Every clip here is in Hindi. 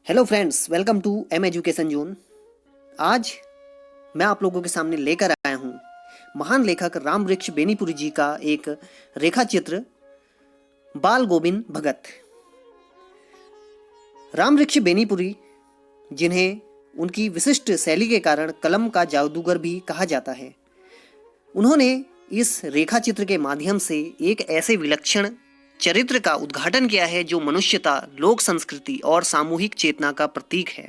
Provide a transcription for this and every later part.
Hello friends, welcome to M education zone. आज मैं आप लोगों के सामने लेकर आया हूँ महान लेखक रामवृक्ष बेनीपुरी जी का एक रेखा चित्र बाल गोविंद भगत। रामवृक्ष बेनीपुरी, जिन्हें उनकी विशिष्ट शैली के कारण कलम का जादूगर भी कहा जाता है, उन्होंने इस रेखा चित्र के माध्यम से एक ऐसे विलक्षण चरित्र का उद्घाटन किया है जो मनुष्यता, लोक संस्कृति और सामूहिक चेतना का प्रतीक है।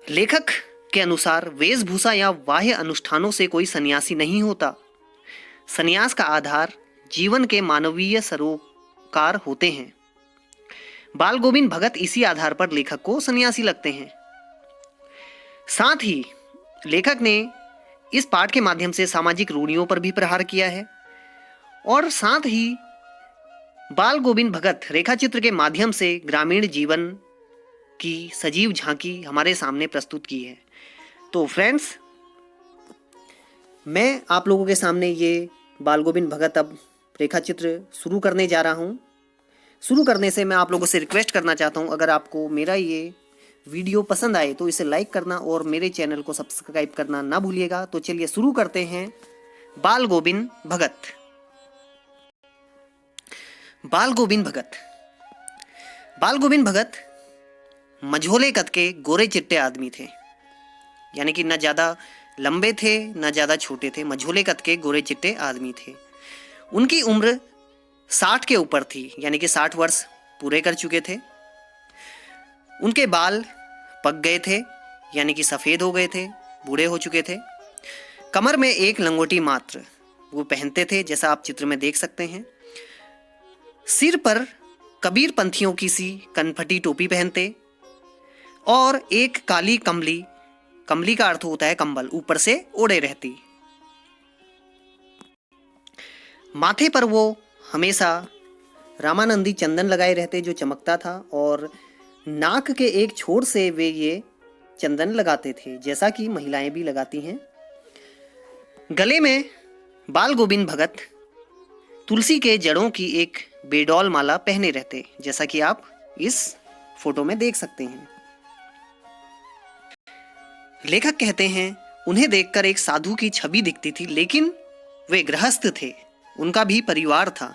लेखक के अनुसार वेशभूषा या बाह्य अनुष्ठानों से कोई सन्यासी नहीं होता। सन्यास का आधार जीवन के मानवीय सरोकार होते हैं। बाल गोविंद भगत इसी आधार पर लेखक को सन्यासी लगते हैं। साथ ही लेखक ने इस पाठ के माध्यम से सामाजिक रूढ़ियों पर भी प्रहार किया है और साथ ही बाल गोविंद भगत रेखा चित्र के माध्यम से ग्रामीण जीवन की सजीव झांकी हमारे सामने प्रस्तुत की है। तो फ्रेंड्स, मैं आप लोगों के सामने ये बाल गोविंद भगत अब रेखा चित्र शुरू करने जा रहा हूँ। शुरू करने से मैं आप लोगों से रिक्वेस्ट करना चाहता हूँ, अगर आपको मेरा ये वीडियो पसंद आए तो इसे लाइक करना और मेरे चैनल को सब्सक्राइब करना ना भूलिएगा। तो चलिए शुरू करते हैं। बाल गोविंद भगत। बाल गोविंद भगत। बाल गोविंद भगत मझोले कद के गोरे चिट्टे आदमी थे, यानी कि न ज़्यादा लंबे थे न ज़्यादा छोटे थे। मझोले कद के गोरे चिट्टे आदमी थे। उनकी उम्र 60 के ऊपर थी, यानी कि 60 वर्ष पूरे कर चुके थे। उनके बाल पक गए थे, यानी कि सफ़ेद हो गए थे, बूढ़े हो चुके थे। कमर में एक लंगोटी मात्र वो पहनते थे, जैसा आप चित्र में देख सकते हैं। सिर पर कबीर पंथियों की सी कनफटी टोपी पहनते और एक काली कमली, कमली का अर्थ होता है कंबल, ऊपर से ओढ़े रहती। माथे पर वो हमेशा रामानंदी चंदन लगाए रहते जो चमकता था, और नाक के एक छोर से वे ये चंदन लगाते थे, जैसा कि महिलाएं भी लगाती हैं। गले में बाल गोविंद भगत तुलसी के जड़ों की एक बेडौल माला पहने रहते, जैसा कि आप इस फोटो में देख सकते हैं। लेखक कहते हैं, उन्हें देखकर एक साधु की छवि दिखती थी, लेकिन वे गृहस्थ थे, उनका भी परिवार था।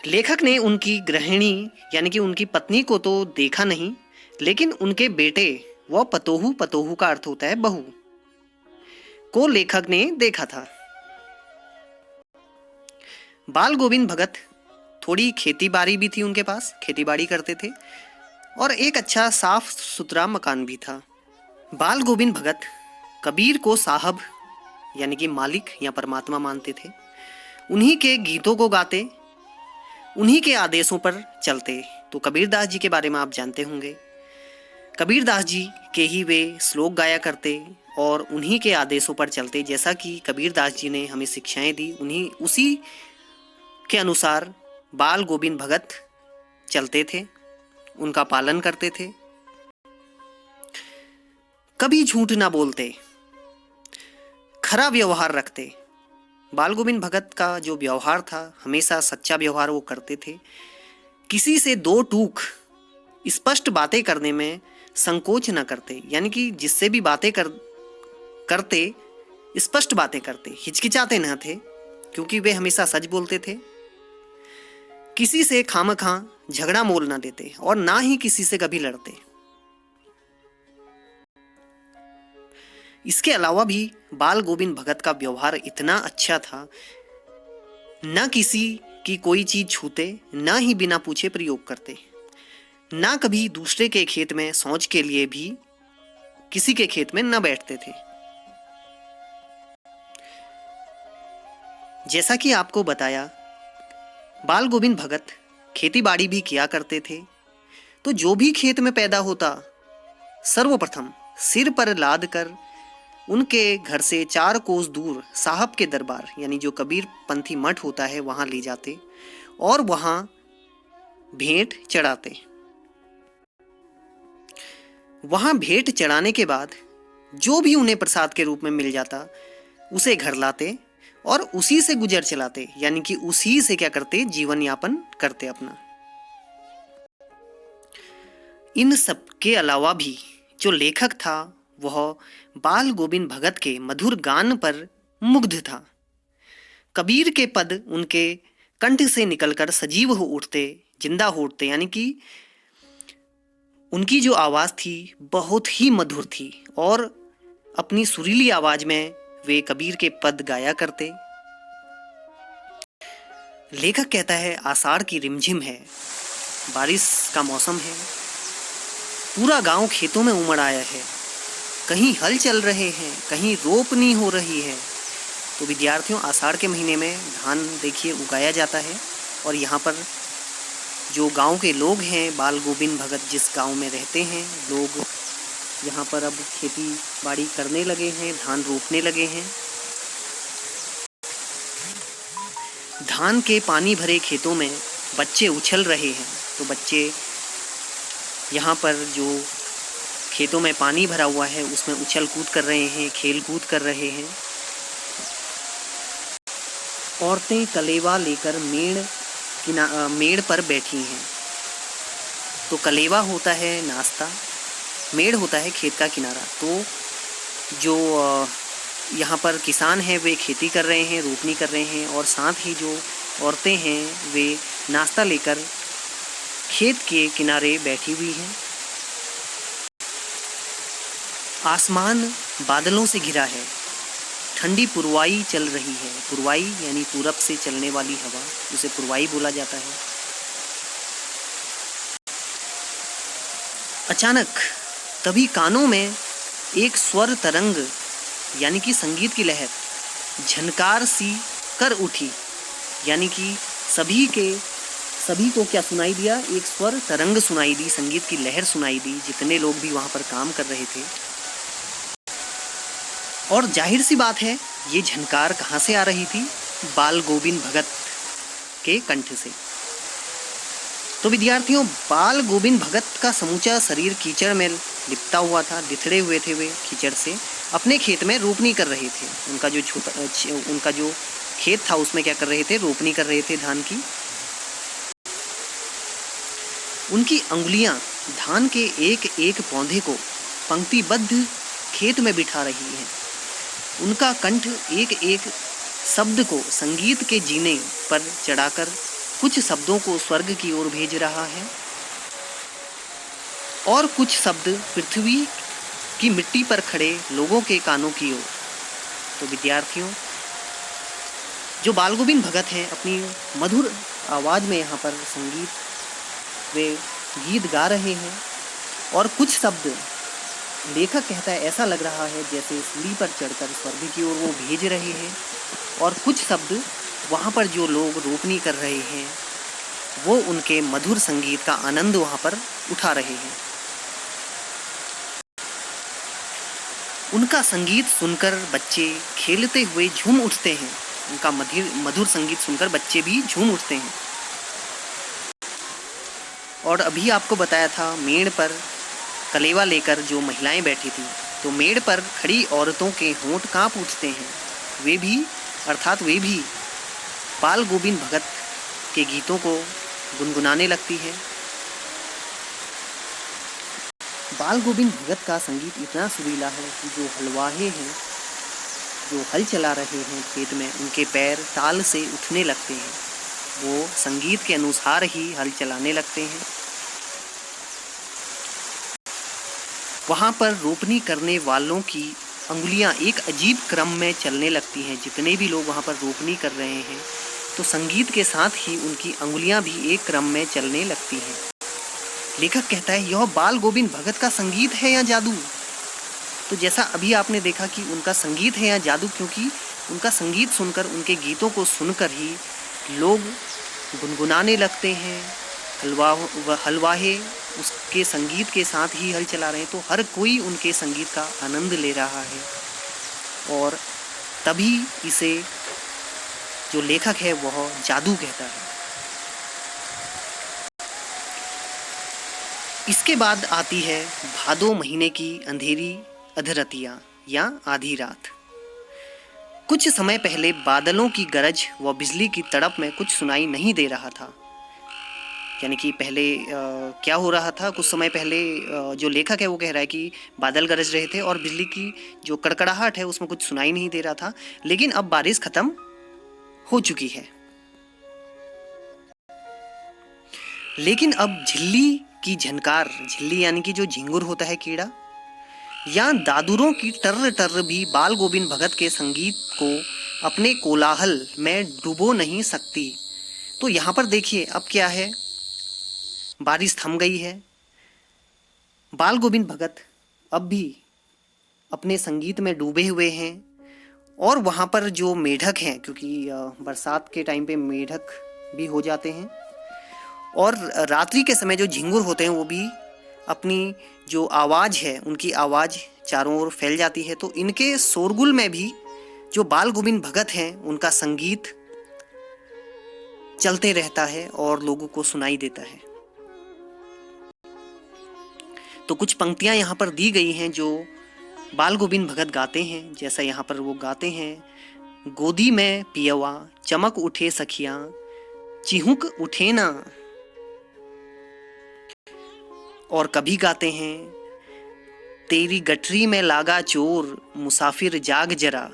लेखक ने उनकी गृहिणी यानी कि उनकी पत्नी को तो देखा नहीं, लेकिन उनके बेटे व पतोहू, पतोहू का अर्थ होता है बहू, को लेखक ने देखा था। बाल गोविंद भगत थोड़ी खेती बाड़ी भी थी उनके पास, खेती बाड़ी करते थे, और एक अच्छा साफ सुथरा मकान भी था। बाल गोविंद भगत कबीर को साहब यानी कि मालिक या परमात्मा मानते थे। उन्हीं के गीतों को गाते, उन्हीं के आदेशों पर चलते। तो कबीरदास जी के बारे में आप जानते होंगे। कबीरदास जी के ही वे श्लोक गाया करते और उन्हीं के आदेशों पर चलते। जैसा कि कबीरदास जी ने हमें शिक्षाएं दी, उन्हीं उसी के अनुसार बाल गोविंद भगत चलते थे, उनका पालन करते थे। कभी झूठ ना बोलते, खरा व्यवहार रखते। बाल गोविंद भगत का जो व्यवहार था, हमेशा सच्चा व्यवहार वो करते थे। किसी से दो टूक स्पष्ट बातें करने में संकोच न करते, यानी कि जिससे भी बातें करते स्पष्ट बातें करते, हिचकिचाते न थे, क्योंकि वे हमेशा सच बोलते थे। किसी से खामखा झगड़ा मोल ना देते और ना ही किसी से कभी लड़ते। इसके अलावा भी बाल गोविंद भगत का व्यवहार इतना अच्छा था, ना किसी की कोई चीज छूते, ना ही बिना पूछे प्रयोग करते, ना कभी दूसरे के खेत में शौच के लिए भी किसी के खेत में न बैठते थे। जैसा कि आपको बताया, बाल गोविंद भगत खेती बाड़ी भी किया करते थे। तो जो भी खेत में पैदा होता, सर्वप्रथम सिर पर लाद कर उनके घर से 4 कोस दूर साहब के दरबार यानी जो कबीर पंथी मठ होता है वहां ले जाते और वहां भेंट चढ़ाते। वहां भेंट चढ़ाने के बाद जो भी उन्हें प्रसाद के रूप में मिल जाता, उसे घर लाते और उसी से गुजर चलाते, यानी कि उसी से क्या करते, जीवन यापन करते अपना। इन सब के अलावा भी जो लेखक था वह बाल गोविंद भगत के मधुर गान पर मुग्ध था। कबीर के पद उनके कंठ से निकलकर सजीव हो उठते, जिंदा हो उठते, यानी कि उनकी जो आवाज़ थी बहुत ही मधुर थी और अपनी सुरीली आवाज़ में वे कबीर के पद गाया करते। लेखक कहता है आषाढ़ की रिमझिम है, बारिश का मौसम है, पूरा गांव खेतों में उमड़ आया है, कहीं हल चल रहे हैं, कहीं रोपनी हो रही है। तो विद्यार्थियों, आषाढ़ के महीने में धान देखिए उगाया जाता है और यहाँ पर जो गांव के लोग हैं, बाल गोविंद भगत जिस गांव में रहते हैं, लोग यहाँ पर अब खेती बाड़ी करने लगे हैं, धान रोपने लगे हैं। धान के पानी भरे खेतों में बच्चे उछल रहे हैं। तो बच्चे यहाँ पर जो खेतों में पानी भरा हुआ है उसमें उछल कूद कर रहे हैं, खेल कूद कर रहे हैं। औरतें कलेवा लेकर मेड़ पर बैठी हैं। तो कलेवा होता है नाश्ता, मेड़ होता है खेत का किनारा। तो जो यहाँ पर किसान हैं वे खेती कर रहे हैं, रोपनी कर रहे हैं, और साथ ही जो औरतें हैं वे नाश्ता लेकर खेत के किनारे बैठी हुई हैं। आसमान बादलों से घिरा है, ठंडी पुरवाई चल रही है। पुरवाई यानी पूरब से चलने वाली हवा, उसे पुरवाई बोला जाता है। अचानक तभी कानों में एक स्वर तरंग यानी कि संगीत की लहर झनकार सी कर उठी। यानी कि सभी को क्या सुनाई दिया? एक स्वर तरंग सुनाई दी, संगीत की लहर सुनाई दी, जितने लोग भी वहाँ पर काम कर रहे थे। और जाहिर सी बात है ये झनकार कहाँ से आ रही थी? बाल गोविंद भगत के कंठ से। तो विद्यार्थियों, बाल गोविंद भगत का समूचा शरीर कीचड़ में लिपटा हुआ था, बिथड़े हुए थे वे कीचड़ से। अपने खेत में रोपनी कर रहे थे। उनका जो खेत था उसमें क्या कर रहे थे? रोपनी कर रहे थे धान की। उनकी अंगुलियां धान के एक एक पौधे को पंक्तिबद्ध खेत में बिठा रही हैं। उनका कंठ एक एक शब्द को संगीत के जीने पर चढ़ाकर कुछ शब्दों को स्वर्ग की ओर भेज रहा है और कुछ शब्द पृथ्वी की मिट्टी पर खड़े लोगों के कानों की ओर। तो विद्यार्थियों, जो बाल गोविंद भगत हैं अपनी मधुर आवाज़ में यहाँ पर संगीत वे गीत गा रहे हैं और कुछ शब्द लेखक कहता है ऐसा लग रहा है जैसे सीढ़ी पर चढ़कर स्वर्ग की ओर वो भेज रहे हैं, और कुछ शब्द वहाँ पर जो लोग रोपनी कर रहे हैं वो उनके मधुर संगीत का आनंद वहाँ पर उठा रहे हैं। उनका संगीत सुनकर बच्चे खेलते हुए झूम उठते हैं। उनका मधुर संगीत सुनकर बच्चे भी झूम उठते हैं। और अभी आपको बताया था मेड़ पर कलेवा लेकर जो महिलाएं बैठी थी, तो मेड़ पर खड़ी औरतों के होंठ कांप उठते हैं। वे भी बाल गोविंद भगत के गीतों को गुनगुनाने लगती है। बाल गोविंद भगत का संगीत इतना सुरीला है कि जो हलवाहे हैं, जो हल चला रहे हैं खेत में, उनके पैर ताल से उठने लगते हैं। वो संगीत के अनुसार ही हल चलाने लगते हैं। वहाँ पर रोपनी करने वालों की अंगुलियाँ एक अजीब क्रम में चलने लगती हैं। जितने भी लोग वहाँ पर रोपनी कर रहे हैं तो संगीत के साथ ही उनकी अंगुलियाँ भी एक क्रम में चलने लगती हैं। लेखक कहता है यह बाल गोविंद भगत का संगीत है या जादू? तो जैसा अभी आपने देखा कि उनका संगीत है या जादू, क्योंकि उनका संगीत सुनकर, उनके गीतों को सुनकर ही लोग गुनगुनाने लगते हैं। हलवाहे उसके संगीत के साथ ही हल चला रहे हैं, तो हर कोई उनके संगीत का आनंद ले रहा है। और तभी इसे जो लेखक है वह जादू कहता है। इसके बाद आती है भादो महीने की अंधेरी अधरतिया या आधी रात। कुछ समय पहले बादलों की गरज व बिजली की तड़प में कुछ सुनाई नहीं दे रहा था। यानी कि पहले क्या हो रहा था कुछ समय पहले, जो लेखक है वो कह रहा है कि बादल गरज रहे थे और बिजली की जो कड़कड़ाहट है उसमें कुछ सुनाई नहीं दे रहा था, लेकिन अब बारिश खत्म हो चुकी है। लेकिन अब झिल्ली की झनकार, झिल्ली यानी कि जो झिंगुर होता है कीड़ा, या दादुरों की टर्र टर्र भी बाल गोविंद भगत के संगीत को अपने कोलाहल में डुबो नहीं सकती। तो यहाँ पर देखिए अब क्या है, बारिश थम गई है, बाल गोविंद भगत अब भी अपने संगीत में डूबे हुए हैं, और वहाँ पर जो मेढक हैं, क्योंकि बरसात के टाइम पे मेढक भी हो जाते हैं, और रात्रि के समय जो झिंगुर होते हैं वो भी अपनी जो आवाज़ है उनकी आवाज़ चारों ओर फैल जाती है। तो इनके शोरगुल में भी जो बाल गोविंद भगत हैं उनका संगीत चलते रहता है और लोगों को सुनाई देता है। तो कुछ पंक्तियां यहाँ पर दी गई हैं जो बाल गोविंद भगत गाते हैं। जैसा यहाँ पर वो गाते हैं, गोदी में पियवा चमक उठे सखियां चिहुक उठे ना। और कभी गाते हैं, तेरी गठरी में लागा चोर मुसाफिर जाग जरा।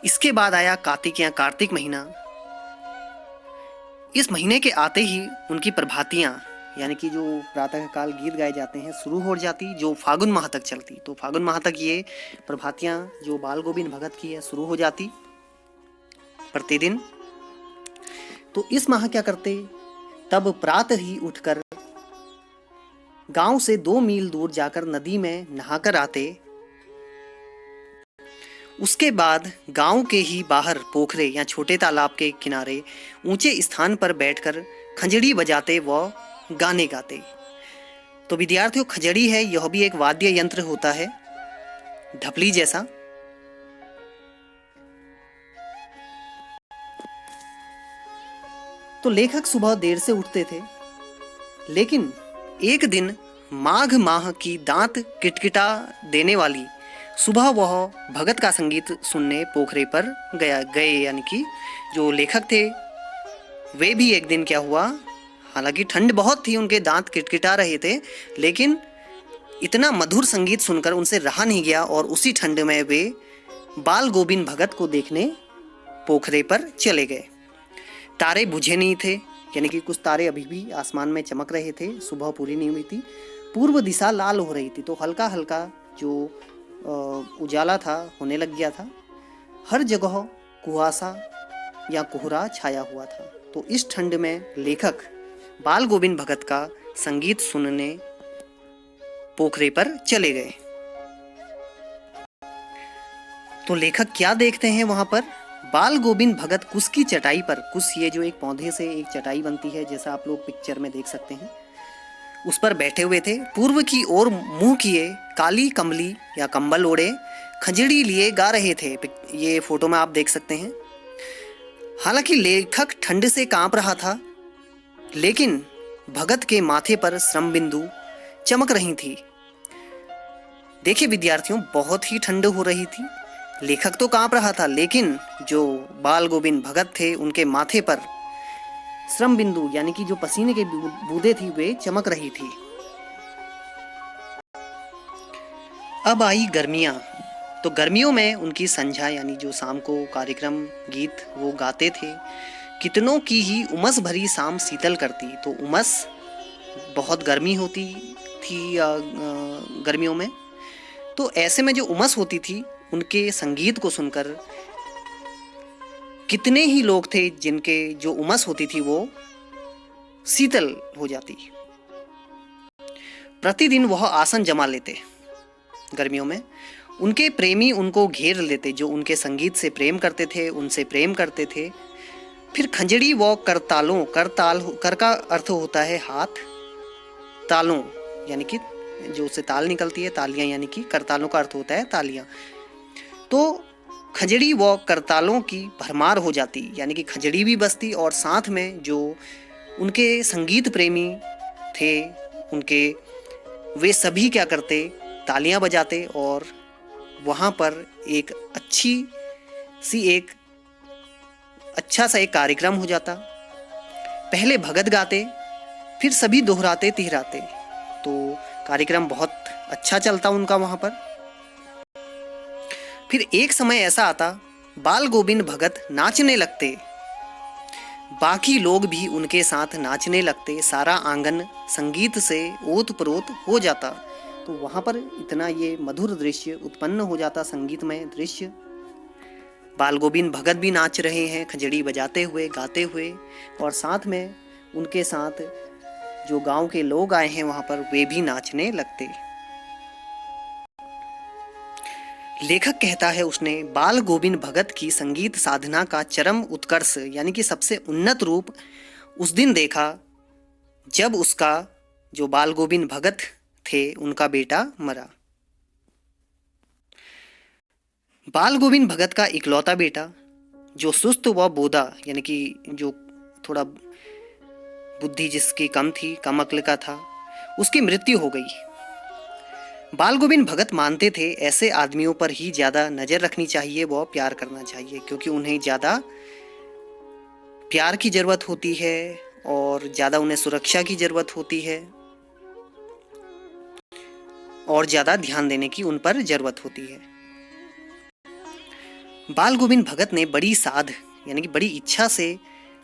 इसके बाद आया कार्तिक या कार्तिक महीना। इस महीने के आते ही उनकी प्रभातियां, यानी कि जो प्रातःकाल गीत गाए जाते हैं, शुरू हो जाती, जो फागुन माह तक चलती। तो फागुन माह तक ये प्रभातियां जो बाल गोविंद भगत की है शुरू हो जाती प्रतिदिन। तो इस माह क्या करते, तब प्रातः ही उठकर गांव से 2 मील दूर जाकर नदी में नहाकर आते। उसके बाद गांव के ही बाहर पोखरे या छोटे तालाब के किनारे ऊंचे स्थान पर बैठकर खंजड़ी बजाते व गाने गाते। तो विद्यार्थियों, खंजड़ी है, यह भी एक वाद्य यंत्र होता है, ढपली जैसा। तो लेखक सुबह देर से उठते थे, लेकिन एक दिन माघ माह की दांत किटकिटा देने वाली सुबह वह भगत का संगीत सुनने पोखरे पर गए। यानी कि जो लेखक थे वे भी एक दिन क्या हुआ, हालांकि ठंड बहुत थी, उनके दांत किटकिटा रहे थे, लेकिन इतना मधुर संगीत सुनकर उनसे रहा नहीं गया और उसी ठंड में वे बाल गोविंद भगत को देखने पोखरे पर चले गए। तारे बुझे नहीं थे, यानी कि कुछ तारे अभी भी आसमान में चमक रहे थे, सुबह पूरी नहीं हुई थी। पूर्व दिशा लाल हो रही थी, तो हल्का हल्का जो उजाला था होने लग गया था। हर जगह कुहासा या कोहरा छाया हुआ था। तो इस ठंड में लेखक बाल गोविंद भगत का संगीत सुनने पोखरे पर चले गए। तो लेखक क्या देखते हैं वहां पर, बाल गोविंद भगत कुश की चटाई पर, कुश ये जो एक पौधे से एक चटाई बनती है, जैसा आप लोग पिक्चर में देख सकते हैं, उस पर बैठे हुए थे। पूर्व की ओर मुंह किए, काली कमली या कंबल ओढ़े, खंजड़ी लिए गा रहे थे। ये फोटो में आप देख सकते हैं। हालांकि लेखक ठंड से कांप रहा था, लेकिन भगत के माथे पर श्रम बिंदु चमक रही थी। देखिए विद्यार्थियों, बहुत ही ठंड हो रही थी, लेखक तो कांप रहा था, लेकिन जो बाल गोविंद भगत थे उनके माथे पर श्रम बिंदु यानी कि जो पसीने के बूंदें थी वे चमक रही थी। अब आई गर्मियां। तो गर्मियों में उनकी संध्या यानी जो शाम को कार्यक्रम गीत वो गाते थे। कितनों की ही उमस भरी शाम शीतल करती। तो उमस, बहुत गर्मी होती थी गर्मियों में, तो ऐसे में जो उमस होती थी उनके संगीत को सुनकर कितने ही लोग थे जिनके जो उमस होती थी वो शीतल हो जाती। प्रतिदिन वह आसन जमा लेते गर्मियों में। उनके प्रेमी उनको घेर लेते, जो उनके संगीत से प्रेम करते थे, उनसे प्रेम करते थे। फिर खंजड़ी व करतालों, कर का अर्थ होता है हाथ, तालों यानी कि जो उससे ताल निकलती है, तालियां यानी कि करतालों का अर्थ होता है तालियां। तो खंजड़ी व करतालों की भरमार हो जाती, यानी कि खंजड़ी भी बजती और साथ में जो उनके संगीत प्रेमी थे उनके, वे सभी क्या करते, तालियां बजाते और वहाँ पर एक अच्छी सी एक अच्छा सा एक कार्यक्रम हो जाता। पहले भगत गाते, फिर सभी दोहराते तिहराते, तो कार्यक्रम बहुत अच्छा चलता उनका वहाँ पर। फिर एक समय ऐसा आता, बाल गोविंद भगत नाचने लगते, बाकी लोग भी उनके साथ नाचने लगते, सारा आंगन संगीत से ओत-प्रोत हो जाता। तो वहाँ पर इतना ये मधुर दृश्य उत्पन्न हो जाता, संगीतमय दृश्य। बाल गोविंद भगत भी नाच रहे हैं, खंजड़ी बजाते हुए, गाते हुए, और साथ में उनके साथ जो गांव के लोग आए हैं वहाँ पर, वे भी नाचने लगते। लेखक कहता है उसने, बाल गोविंद भगत की संगीत साधना का चरम उत्कर्ष यानी कि सबसे उन्नत रूप उस दिन देखा जब उसका जो बाल गोविंद भगत थे उनका बेटा मरा। बाल गोविंद भगत का इकलौता बेटा जो सुस्त व बोदा यानी कि जो थोड़ा बुद्धि जिसकी कम थी, कम अक्ल का था, उसकी मृत्यु हो गई। बाल गोविंद भगत मानते थे ऐसे आदमियों पर ही ज़्यादा नज़र रखनी चाहिए, व प्यार करना चाहिए, क्योंकि उन्हें ज़्यादा प्यार की ज़रूरत होती है और ज़्यादा उन्हें सुरक्षा की ज़रूरत होती है और ज़्यादा ध्यान देने की उन पर ज़रूरत होती है। बाल गोविंद भगत ने बड़ी साध यानी कि बड़ी इच्छा से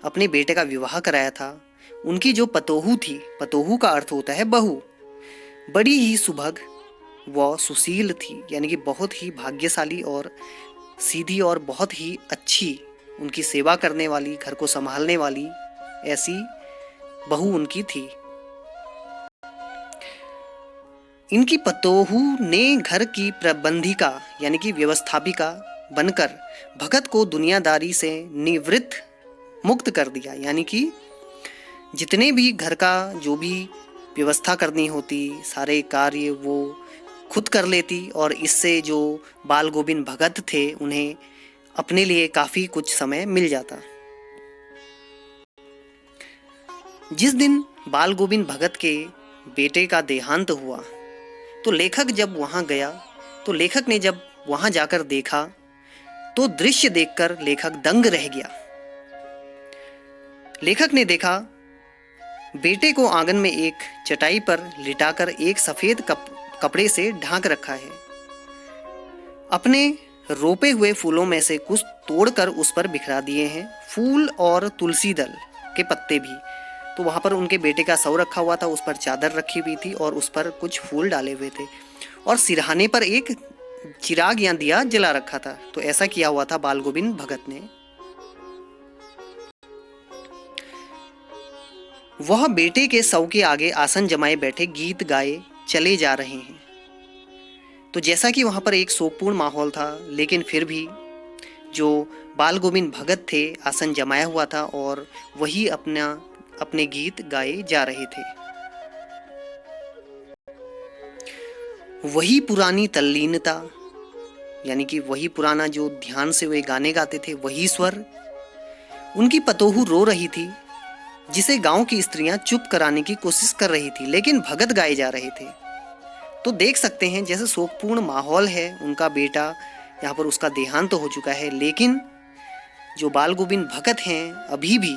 अपने बेटे का विवाह कराया था। उनकी जो पतोहू थी, पतोहू का अर्थ होता है बहू, बड़ी ही सुभग व सुशील थी, यानी कि बहुत ही भाग्यशाली और सीधी और बहुत ही अच्छी, उनकी सेवा करने वाली, घर को संभालने वाली ऐसी बहू उनकी थी। इनकी पतोहू ने घर की प्रबंधिका यानी कि व्यवस्थापिका बनकर भगत को दुनियादारी से निवृत्त मुक्त कर दिया, यानी कि जितने भी घर का जो भी व्यवस्था करनी होती, सारे कार्य वो खुद कर लेती, और इससे जो बाल गोविंद भगत थे उन्हें अपने लिए काफ़ी कुछ समय मिल जाता। जिस दिन बाल गोविंद भगत के बेटे का देहांत हुआ तो लेखक जब वहाँ गया तो लेखक ने जब वहाँ जाकर देखा तो दृश्य देखकर लेखक दंग रह गया। लेखक ने देखा बेटे को आंगन में एक चटाई पर लिटाकर एक सफेद कपड़े से ढांक रखा है। अपने रोपे हुए फूलों में से कुछ तोड़कर उस पर बिखरा दिए हैं, फूल और तुलसी दल के पत्ते भी। तो वहाँ पर उनके बेटे का शव रखा हुआ था, उस पर चादर रखी हुई थी और उस पर कुछ फूल डाले हुए थे, और सिरहाने पर एक चिराग या दिया जला रखा था। तो ऐसा किया हुआ था बाल गोविंद भगत ने। वह बेटे के शव के आगे आसन जमाए बैठे गीत गाए चले जा रहे हैं। तो जैसा कि वहाँ पर एक शोकपूर्ण माहौल था, लेकिन फिर भी जो बाल गोविंद भगत थे आसन जमाया हुआ था और वही अपने गीत गाए जा रहे थे। वही पुरानी तल्लीनता यानी कि वही पुराना जो ध्यान से वे गाने गाते थे, वही स्वर। उनकी पतोहू रो रही थी जिसे गांव की स्त्रियां चुप कराने की कोशिश कर रही थी, लेकिन भगत गाए जा रहे थे। तो देख सकते हैं जैसे शोकपूर्ण माहौल है, उनका बेटा यहाँ पर उसका देहांत तो हो चुका है, लेकिन जो बाल गोविंद भगत हैं अभी भी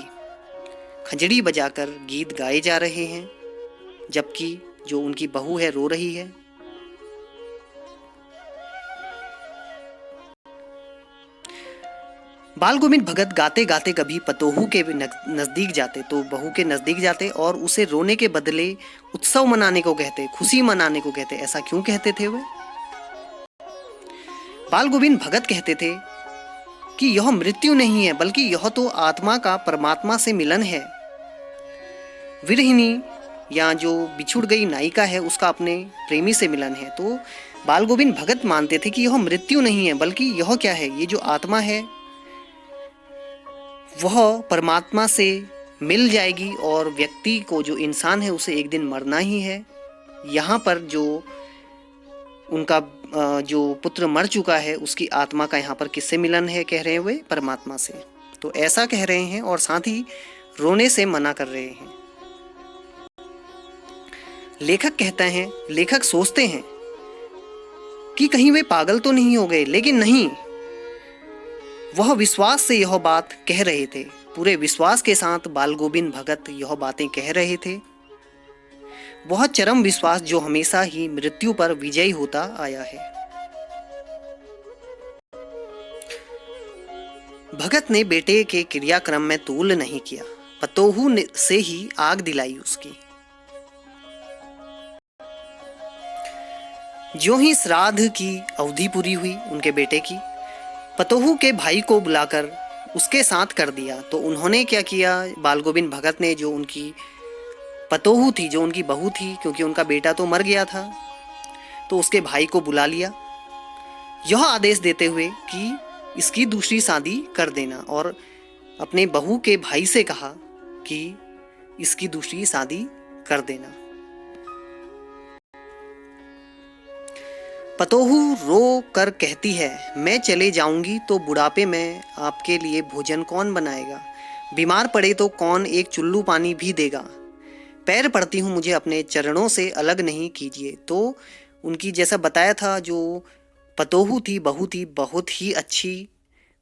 खंजड़ी बजाकर गीत गाए जा रहे हैं, जबकि जो उनकी बहू है रो रही है। बाल गोविंद भगत गाते गाते कभी पतोहू के नज़दीक जाते, तो बहू के नज़दीक जाते और उसे रोने के बदले उत्सव मनाने को कहते, खुशी मनाने को कहते। ऐसा क्यों कहते थे वे? बाल गोविंद भगत कहते थे कि यह मृत्यु नहीं है, बल्कि यह तो आत्मा का परमात्मा से मिलन है। विरहिणी या जो बिछुड़ गई नायिका है उसका अपने प्रेमी से मिलन है। तो बाल गोविंद भगत मानते थे कि यह मृत्यु नहीं है, बल्कि यह क्या है, ये जो आत्मा है वह परमात्मा से मिल जाएगी और व्यक्ति को, जो इंसान है, उसे एक दिन मरना ही है। यहाँ पर जो उनका जो पुत्र मर चुका है उसकी आत्मा का यहाँ पर किससे मिलन है, कह रहे हैं वे परमात्मा से। तो ऐसा कह रहे हैं और साथ ही रोने से मना कर रहे हैं। लेखक कहते हैं, लेखक सोचते हैं कि कहीं वे पागल तो नहीं हो गए, लेकिन नहीं, वह विश्वास से यह बात कह रहे थे, पूरे विश्वास के साथ बाल गोविंद भगत यह बातें कह रहे थे। वह चरम विश्वास जो हमेशा ही मृत्यु पर विजयी होता आया है। भगत ने बेटे के क्रियाक्रम में तूल नहीं किया, पतोहू से ही आग दिलाई उसकी। जो ही श्राद्ध की अवधि पूरी हुई उनके बेटे की, पतोहू के भाई को बुलाकर उसके साथ कर दिया। तो उन्होंने क्या किया, बाल गोविंद भगत ने जो उनकी पतोहू थी, जो उनकी बहू थी, क्योंकि उनका बेटा तो मर गया था, तो उसके भाई को बुला लिया, यह आदेश देते हुए कि इसकी दूसरी शादी कर देना, और अपने बहू के भाई से कहा कि इसकी दूसरी शादी कर देना। पतोहू रो कर कहती है, मैं चले जाऊंगी तो बुढ़ापे में आपके लिए भोजन कौन बनाएगा, बीमार पड़े तो कौन एक चुल्लू पानी भी देगा, पैर पड़ती हूँ मुझे अपने चरणों से अलग नहीं कीजिए। तो उनकी जैसा बताया था, जो पतोहू थी, बहू थी, बहुत ही अच्छी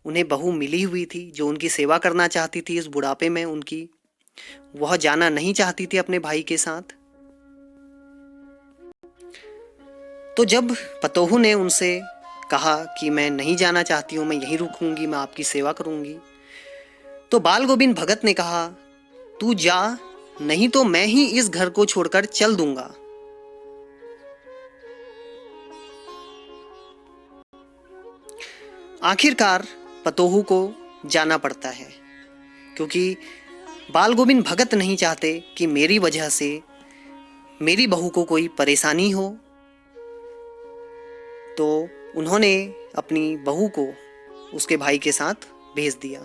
उन्हें बहू मिली हुई थी, जो उनकी सेवा करना चाहती थी इस बुढ़ापे में उनकी। वह जाना नहीं चाहती थी अपने भाई के साथ। तो जब पतोहू ने उनसे कहा कि मैं नहीं जाना चाहती हूँ, मैं यहीं रुकूंगी, मैं आपकी सेवा करूंगी, तो बाल गोविंद भगत ने कहा, तू जा, नहीं तो मैं ही इस घर को छोड़कर चल दूंगा। आखिरकार पतोहू को जाना पड़ता है, क्योंकि बाल गोविंद भगत नहीं चाहते कि मेरी वजह से मेरी बहू को कोई परेशानी हो। तो उन्होंने अपनी बहू को उसके भाई के साथ भेज दिया।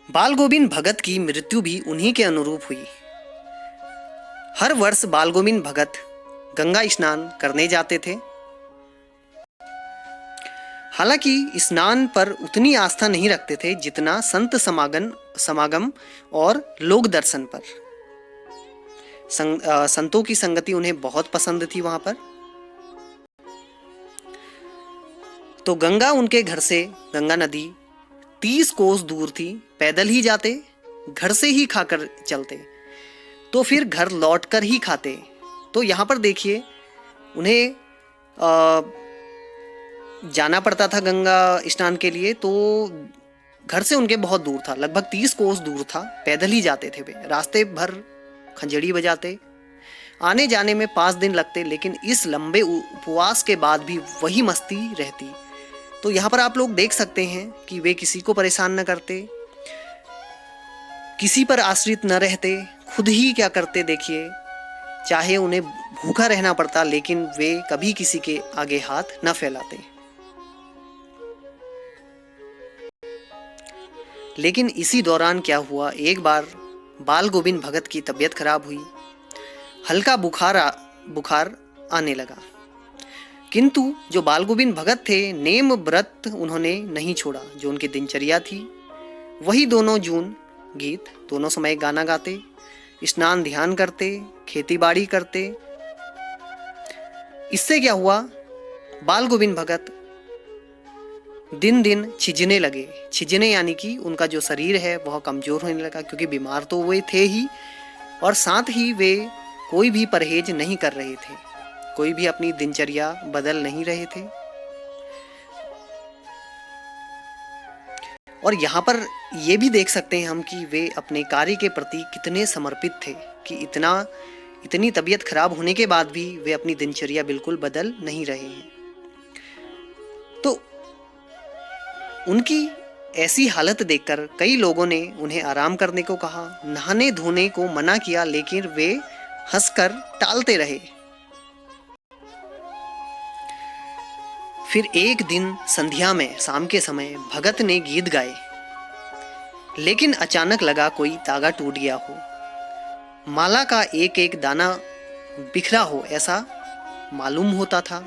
बाल गोविंद भगत की मृत्यु भी उन्हीं के अनुरूप हुई। हर वर्ष बाल गोविंद भगत गंगा स्नान करने जाते थे। हालांकि स्नान पर उतनी आस्था नहीं रखते थे जितना संत समागम और लोक दर्शन पर। संतों की संगति उन्हें बहुत पसंद थी वहां पर। तो गंगा उनके घर से, गंगा नदी 30 कोस दूर थी, पैदल ही जाते, घर से ही खाकर चलते, तो फिर घर लौटकर ही खाते। तो यहाँ पर देखिए, उन्हें जाना पड़ता था गंगा स्नान के लिए, तो घर से उनके बहुत दूर था, लगभग 30 कोस दूर था, पैदल ही जाते थे वे। रास्ते भर खंजड़ी बजाते, आने जाने में 5 दिन लगते, लेकिन इस लंबे उपवास के बाद भी वही मस्ती रहती। तो यहाँ पर आप लोग देख सकते हैं कि वे किसी को परेशान न करते, किसी पर आश्रित न रहते, खुद ही क्या करते देखिए, चाहे उन्हें भूखा रहना पड़ता, लेकिन वे कभी किसी के आगे हाथ न फैलाते। लेकिन इसी दौरान क्या हुआ, एक बार बाल गोविंद भगत की तबीयत खराब हुई, हल्का बुखार आने लगा। किंतु जो बाल गोविंद भगत थे, नेम व्रत उन्होंने नहीं छोड़ा। जो उनकी दिनचर्या थी वही दोनों जून गीत, दोनों समय गाना गाते, स्नान ध्यान करते, खेती बाड़ी करते। इससे क्या हुआ, बाल गोविंद भगत दिन दिन छिजने लगे। छिजने यानी कि उनका जो शरीर है वह कमजोर होने लगा, क्योंकि बीमार तो वे थे ही, और साथ ही वे कोई भी परहेज नहीं कर रहे थे, कोई भी अपनी दिनचर्या बदल नहीं रहे थे। और यहाँ पर ये भी देख सकते हैं हम कि वे अपने कार्य के प्रति कितने समर्पित थे, कि इतनी तबीयत खराब होने के बाद भी वे अपनी दिनचर्या बिल्कुल बदल नहीं रहे हैं। तो उनकी ऐसी हालत देखकर कई लोगों ने उन्हें आराम करने को कहा, नहाने धोने को मना किया, लेकिन वे हंसकर टालते रहे। फिर एक दिन संध्या में, शाम के समय, भगत ने गीत गाए, लेकिन अचानक लगा कोई तागा टूट गया हो, माला का एक एक दाना बिखरा हो, ऐसा मालूम होता था।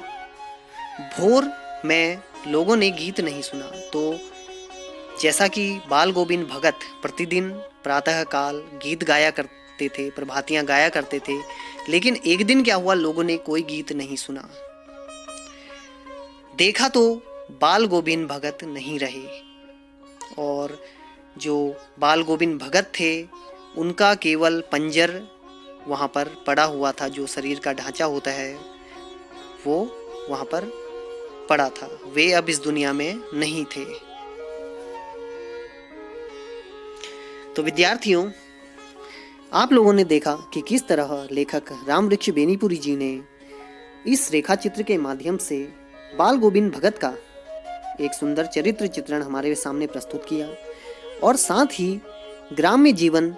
भोर में लोगों ने गीत नहीं सुना। तो जैसा कि बाल गोविंद भगत प्रतिदिन प्रातःकाल गीत गाया करते थे, प्रभातियां गाया करते थे, लेकिन एक दिन क्या हुआ, लोगों ने कोई गीत नहीं सुना। देखा तो बाल गोविंद भगत नहीं रहे, और जो बाल गोविंद भगत थे उनका केवल पंजर वहाँ पर पड़ा हुआ था, जो शरीर का ढांचा होता है वो वहाँ पर पड़ा था। वे अब इस दुनिया में नहीं थे। तो विद्यार्थियों, आप लोगों ने देखा कि किस तरह लेखक रामवृक्ष बेनीपुरी जी ने इस रेखा चित्र के माध्यम से बाल गोविंद भगत का एक सुंदर चरित्र चित्रण हमारे सामने प्रस्तुत किया, और साथ ही ग्राम्य जीवन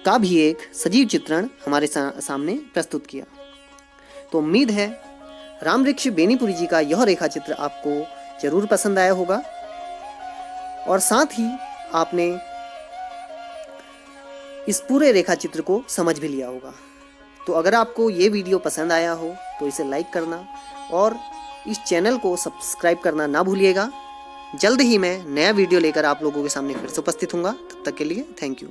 का भी एक सजीव चित्रण हमारे सामने प्रस्तुत किया। तो उम्मीद है रामवृक्ष बेनीपुरी जी का यह रेखा चित्र आपको जरूर पसंद आया होगा, और साथ ही आपने इस पूरे रेखा चित्र को समझ भी लिया होगा। तो अगर आपको ये वीडियो पसंद आया हो तो इसे लाइक करना और इस चैनल को सब्सक्राइब करना ना भूलिएगा। जल्द ही मैं नया वीडियो लेकर आप लोगों के सामने फिर से उपस्थित हूँगा। तब तक के लिए थैंक यू।